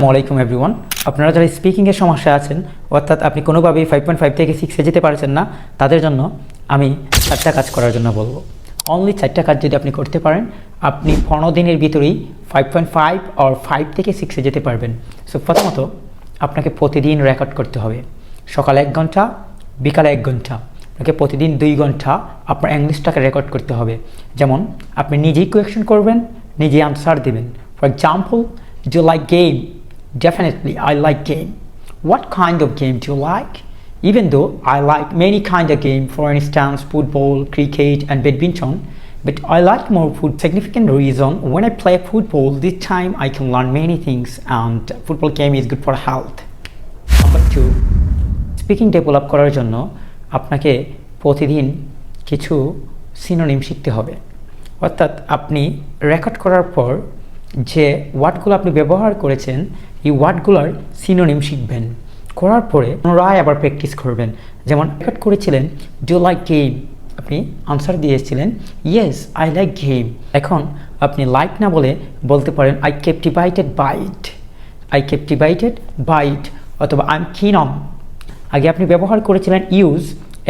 আসসালামাইকুম এভরিওয়ান। আপনারা যারা স্পিকিংয়ের সমস্যা আছেন, অর্থাৎ আপনি কোনোভাবেই 5.5 থেকে 6-এ যেতে পারছেন না, তাদের জন্য আমি 4টা কাজ করার জন্য বলবো। অনলি 4টা কাজ যদি আপনি করতে পারেন, আপনি 15 দিনের ভিতরেই 5.5 আর 5 থেকে 6-এ যেতে পারবেন। সো প্রথমত আপনাকে প্রতিদিন রেকর্ড করতে হবে। সকালে 1 ঘন্টা, বিকালে 1 ঘন্টা, আপনাকে প্রতিদিন 2 ঘন্টা আপনার ইংলিশটাকে রেকর্ড করতে হবে। যেমন আপনি নিজেই কোয়েকশন করবেন, নিজেই আনসার দেবেন। For example, do you like game? Definitely, I like game. What kind of game do you like? Even though I like many kind of game, for instance, football, cricket, and badminton, but I like more food. Significant reason, when I play football, this time I can learn many things, and football game is good for health. Number 2, speaking develop করার জন্য আপনাকে প্রতিদিন কিছু synonym শিখতে হবে। অর্থাৎ আপনি record করার পর যে ওয়ার্ডগুলো আপনি ব্যবহার করেছেন, এই ওয়ার্ডগুলোর সিনোনিম শিখবেন। করার পরে পুনরায় আবার প্র্যাকটিস করবেন। যেমন রেকর্ড করেছিলেন, ডু লাইক গেম, আপনি আনসার দিয়েছিলেন ইয়েস আই লাইক গেম। এখন আপনি লাইক না বলে বলতে পারেন I captivated by it, I captivated by it, অথবা আই এম কিন অন। আগে আপনি ব্যবহার করেছিলেন ইউজ,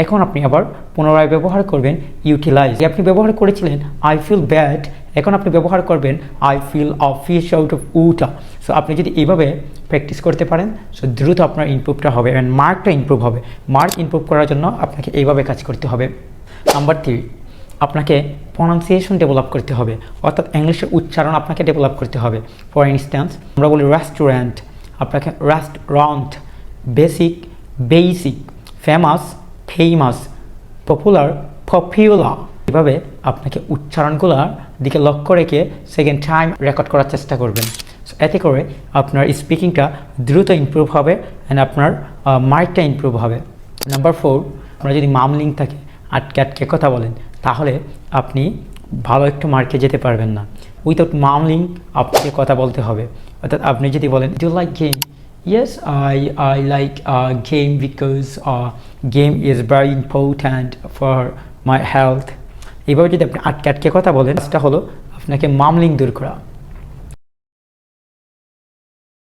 এখন আপনি আবার পুনরায় ব্যবহার করবেন ইউটিলাইজ। আপনি ব্যবহার করেছিলেন আই ফিল ব্যাড, এখন আপনি ব্যবহার করবেন I feel of fish out of water. So আপনি যদি এইভাবে প্র্যাকটিস করতে পারেন, সো দ্রুত আপনার ইমপ্রুভটা হবে অ্যান্ড মার্কটা ইমপ্রুভ হবে। মার্ক ইমপ্রুভ করার জন্য আপনাকে এইভাবে কাজ করতে হবে। নাম্বার 3, আপনাকে প্রনাউন্সিয়েশন ডেভেলপ করতে হবে, অর্থাৎ ইংলিশের উচ্চারণ আপনাকে ডেভেলপ করতে হবে। ফর ইনস্ট্যান্স, আমরা বলি রেস্টুরেন্ট, আপনাকে restaurant, basic, basic, famous, famous, popular, popular. এভাবে আপনাকে উচ্চারণগুলোর দিকে লক্ষ্য রেখে সেকেন্ড টাইম রেকর্ড করার চেষ্টা করবেন। সো এতে করে আপনার স্পিকিংটা দ্রুত ইমপ্রুভ হবে অ্যান্ড আপনার মার্কটা ইমপ্রুভ হবে। নাম্বার 4, আপনার যদি মামলিং থাকে, আটকে আটকে কথা বলেন, তাহলে আপনি ভালো একটু মার্কে যেতে পারবেন না। উইথাউট মামলিং আপনাকে কথা বলতে হবে। অর্থাৎ আপনি যদি বলেন do like game, yes I like game because game is very important for my health। এইভাবে যদি আপনি আটকে আটকে কথা বলেন, সেটা হলো আপনাকে মামলিং দূর করা।